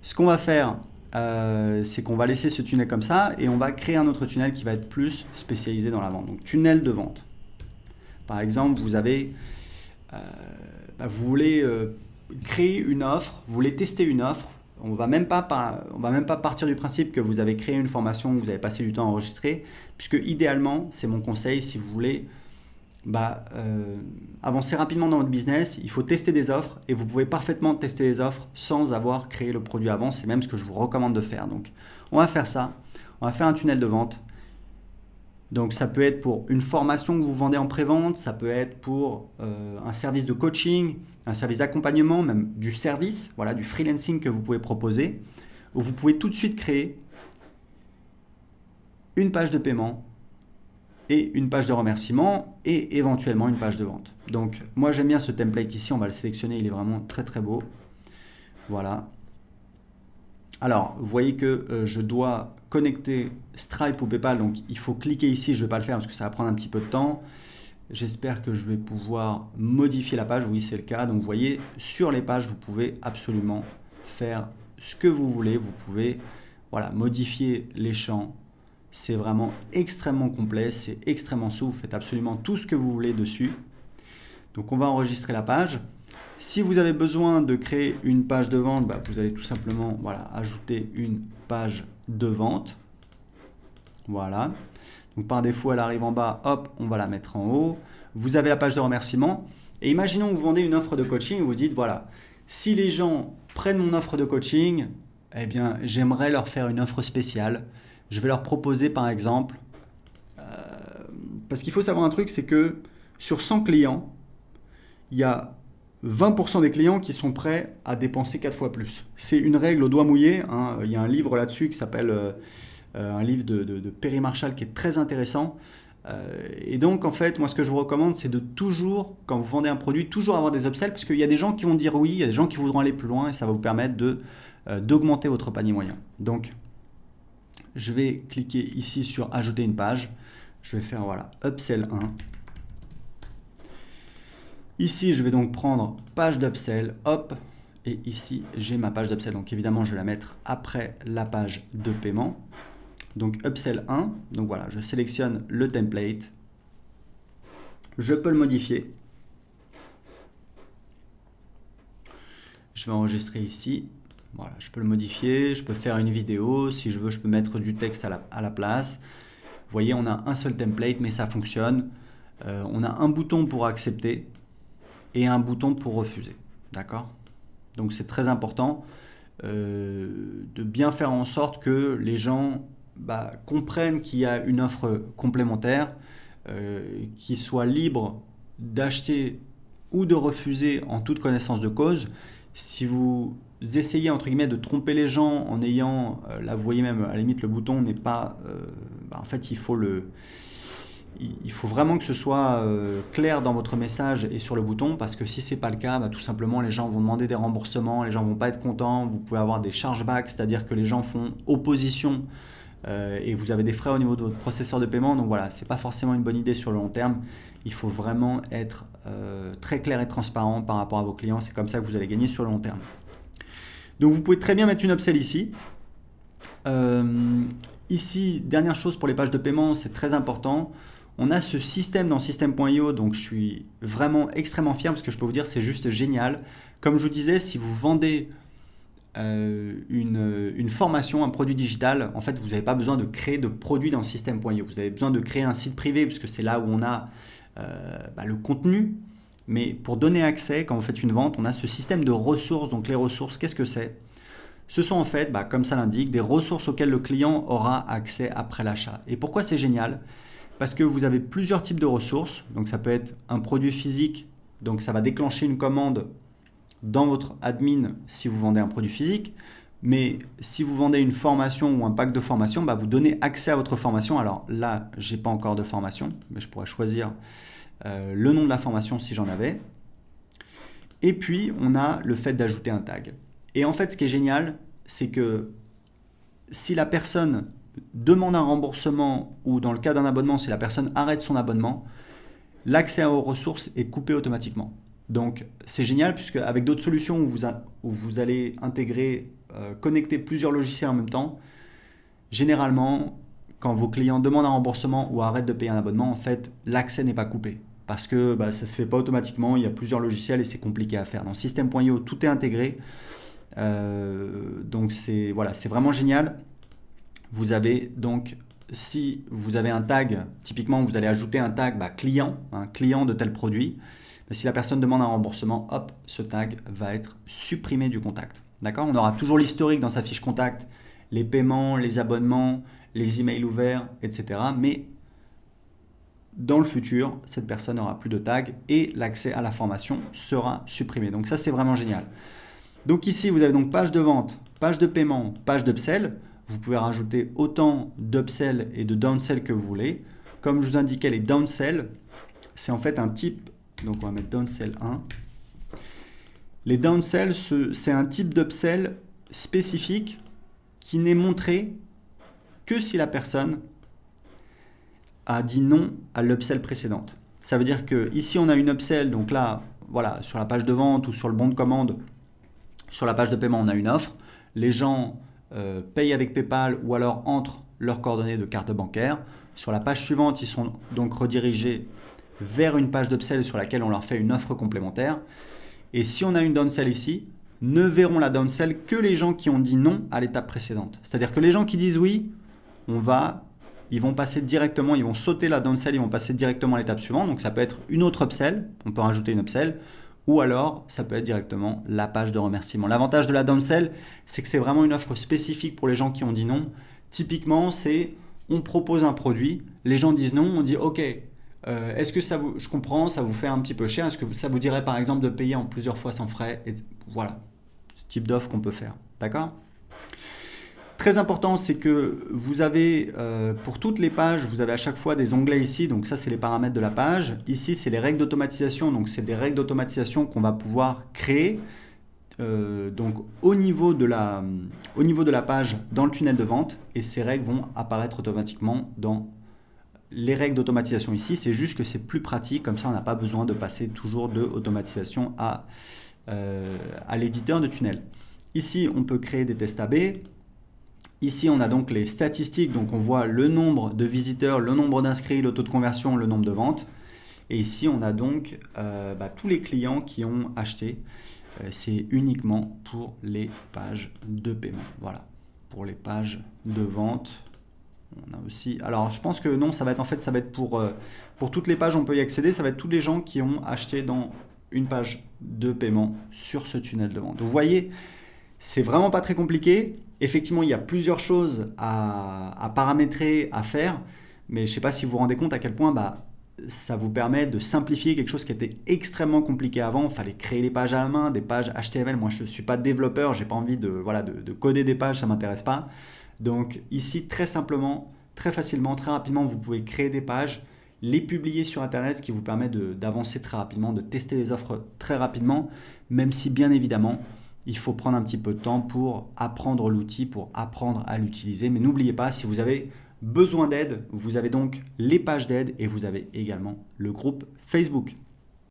Ce qu'on va faire, c'est qu'on va laisser ce tunnel comme ça et on va créer un autre tunnel qui va être plus spécialisé dans la vente. Donc tunnel de vente. Par exemple, vous voulez créer une offre, vous voulez tester une offre. On va même pas partir du principe que vous avez créé une formation, vous avez passé du temps à enregistrer, puisque idéalement, c'est mon conseil, si vous voulez avancer rapidement dans votre business, il faut tester des offres et vous pouvez parfaitement tester des offres sans avoir créé le produit avant. C'est même ce que je vous recommande de faire. Donc, on va faire ça. On va faire un tunnel de vente. Donc, ça peut être pour une formation que vous vendez en pré-vente, ça peut être pour un service de coaching, un service d'accompagnement, même du service, voilà, du freelancing que vous pouvez proposer, où vous pouvez tout de suite créer une page de paiement et une page de remerciement et éventuellement une page de vente. Donc moi j'aime bien ce template ici, on va le sélectionner, il est vraiment très très beau. Voilà. Alors vous voyez que je dois connecter Stripe ou PayPal, donc il faut cliquer ici, je ne vais pas le faire parce que ça va prendre un petit peu de temps. J'espère que je vais pouvoir modifier la page, oui c'est le cas. Donc vous voyez, sur les pages, vous pouvez absolument faire ce que vous voulez. Vous pouvez modifier les champs. C'est vraiment extrêmement complet, c'est extrêmement souple, vous faites absolument tout ce que vous voulez dessus. Donc on va enregistrer la page. Si vous avez besoin de créer une page de vente, vous allez tout simplement ajouter une page de vente. Voilà. Donc par défaut, elle arrive en bas, hop, on va la mettre en haut. Vous avez la page de remerciement. Et imaginons que vous vendez une offre de coaching et vous dites, voilà, si les gens prennent mon offre de coaching, eh bien, j'aimerais leur faire une offre spéciale. Je vais leur proposer par exemple, parce qu'il faut savoir un truc, c'est que sur 100 clients, il y a 20% des clients qui sont prêts à dépenser 4 fois plus. C'est une règle au doigt mouillé, hein. Il y a un livre là-dessus qui s'appelle un livre de Perry Marshall qui est très intéressant. Et donc en fait, moi ce que je vous recommande, c'est de toujours, quand vous vendez un produit, toujours avoir des upsells, parce qu'il y a des gens qui vont dire oui, il y a des gens qui voudront aller plus loin et ça va vous permettre d'augmenter votre panier moyen. Donc je vais cliquer ici sur ajouter une page. Je vais faire upsell 1. Ici, je vais donc prendre page d'upsell, hop, et ici, j'ai ma page d'upsell. Donc évidemment, je vais la mettre après la page de paiement. Donc upsell 1, donc voilà, je sélectionne le template. Je peux le modifier. Je vais enregistrer ici. Voilà, je peux le modifier, je peux faire une vidéo, si je veux, je peux mettre du texte à la place. Vous voyez, on a un seul template, mais ça fonctionne. On a un bouton pour accepter et un bouton pour refuser. D'accord ? Donc c'est très important de bien faire en sorte que les gens comprennent qu'il y a une offre complémentaire, qu'ils soient libres d'acheter ou de refuser en toute connaissance de cause. Si vous essayez entre guillemets de tromper les gens en ayant, là vous voyez même à la limite le bouton n'est pas, en fait il faut vraiment que ce soit clair dans votre message et sur le bouton, parce que si c'est pas le cas, tout simplement les gens vont demander des remboursements, les gens vont pas être contents, vous pouvez avoir des chargebacks, c'est-à-dire que les gens font opposition et vous avez des frais au niveau de votre processeur de paiement. Donc voilà, c'est pas forcément une bonne idée sur le long terme. Il faut vraiment être très clair et transparent par rapport à vos clients. C'est comme ça que vous allez gagner sur le long terme. Donc vous pouvez très bien mettre une upsell ici. Ici, dernière chose pour les pages de paiement, c'est très important. On a ce système dans System.io, donc je suis vraiment extrêmement fier parce que je peux vous dire c'est juste génial. Comme je vous disais, si vous vendez une formation, un produit digital, en fait vous n'avez pas besoin de créer de produit dans System.io. Vous avez besoin de créer un site privé puisque c'est là où on a le contenu. Mais pour donner accès, quand vous faites une vente, on a ce système de ressources. Donc les ressources, qu'est-ce que c'est ? Ce sont en fait, comme ça l'indique, des ressources auxquelles le client aura accès après l'achat. Et pourquoi c'est génial ? Parce que vous avez plusieurs types de ressources. Donc ça peut être un produit physique, donc ça va déclencher une commande dans votre admin si vous vendez un produit physique. Mais si vous vendez une formation ou un pack de formation, vous donnez accès à votre formation. Alors là, je n'ai pas encore de formation, mais je pourrais choisir le nom de la formation si j'en avais. Et puis, on a le fait d'ajouter un tag. Et en fait, ce qui est génial, c'est que si la personne demande un remboursement ou dans le cas d'un abonnement, si la personne arrête son abonnement, l'accès aux ressources est coupé automatiquement. Donc, c'est génial puisque avec d'autres solutions où vous allez intégrer connecter plusieurs logiciels en même temps, généralement, quand vos clients demandent un remboursement ou arrêtent de payer un abonnement, en fait, l'accès n'est pas coupé. Parce que ça ne se fait pas automatiquement, il y a plusieurs logiciels et c'est compliqué à faire. Dans System.io, tout est intégré. Donc c'est vraiment génial. Vous avez donc, si vous avez un tag, typiquement vous allez ajouter un tag client, client de tel produit. Si la personne demande un remboursement, hop, ce tag va être supprimé du contact. D'accord ? On aura toujours l'historique dans sa fiche contact, les paiements, les abonnements, les emails ouverts, etc. Mais dans le futur, cette personne n'aura plus de tag et l'accès à la formation sera supprimé. Donc ça, c'est vraiment génial. Donc ici, vous avez donc page de vente, page de paiement, page d'upsell. Vous pouvez rajouter autant d'upsell et de downsell que vous voulez. Comme je vous indiquais, les downsell, c'est en fait un type. Donc on va mettre downsell 1. Les downsell, c'est un type d'upsell spécifique qui n'est montré que si la personne a dit non à l'upsell précédente. Ça veut dire que ici on a une upsell, donc là, voilà, sur la page de vente ou sur le bon de commande, sur la page de paiement, on a une offre. Les gens payent avec PayPal ou alors entrent leurs coordonnées de carte bancaire. Sur la page suivante, ils sont donc redirigés vers une page d'upsell sur laquelle on leur fait une offre complémentaire. Et si on a une downsell ici, ne verront la downsell que les gens qui ont dit non à l'étape précédente. C'est-à-dire que les gens qui disent oui, ils vont passer directement, ils vont sauter la downsell, ils vont passer directement à l'étape suivante. Donc ça peut être une autre upsell, on peut rajouter une upsell, ou alors ça peut être directement la page de remerciement. L'avantage de la downsell, c'est que c'est vraiment une offre spécifique pour les gens qui ont dit non. Typiquement, c'est on propose un produit, les gens disent non, on dit ok, est-ce que je comprends, ça vous fait un petit peu cher, est-ce que ça vous dirait par exemple de payer en plusieurs fois sans frais, et voilà, ce type d'offre qu'on peut faire, d'accord ? Très important, c'est que vous avez, pour toutes les pages, vous avez à chaque fois des onglets ici. Donc ça, c'est les paramètres de la page. Ici, c'est les règles d'automatisation. Donc c'est des règles d'automatisation qu'on va pouvoir créer. Donc au niveau de la page, dans le tunnel de vente. Et ces règles vont apparaître automatiquement dans les règles d'automatisation ici. C'est juste que c'est plus pratique. Comme ça, on n'a pas besoin de passer toujours de automatisation à l'éditeur de tunnel. Ici, on peut créer des tests AB. Ici, on a donc les statistiques, donc on voit le nombre de visiteurs, le nombre d'inscrits, le taux de conversion, le nombre de ventes. Et ici, on a donc tous les clients qui ont acheté. C'est uniquement pour les pages de paiement. Voilà, pour les pages de vente. On a aussi. Alors, je pense que non, ça va être pour toutes les pages, on peut y accéder. Ça va être tous les gens qui ont acheté dans une page de paiement sur ce tunnel de vente. Donc, vous voyez, c'est vraiment pas très compliqué. Effectivement, il y a plusieurs choses à paramétrer, à faire, mais je ne sais pas si vous vous rendez compte à quel point ça vous permet de simplifier quelque chose qui était extrêmement compliqué avant. Il fallait créer les pages à la main, des pages HTML. Moi, je ne suis pas développeur, je n'ai pas envie de coder des pages, ça ne m'intéresse pas. Donc ici, très simplement, très facilement, très rapidement, vous pouvez créer des pages, les publier sur Internet, ce qui vous permet d'avancer très rapidement, de tester les offres très rapidement, même si bien évidemment, il faut prendre un petit peu de temps pour apprendre l'outil, pour apprendre à l'utiliser. Mais n'oubliez pas, si vous avez besoin d'aide, vous avez donc les pages d'aide et vous avez également le groupe Facebook.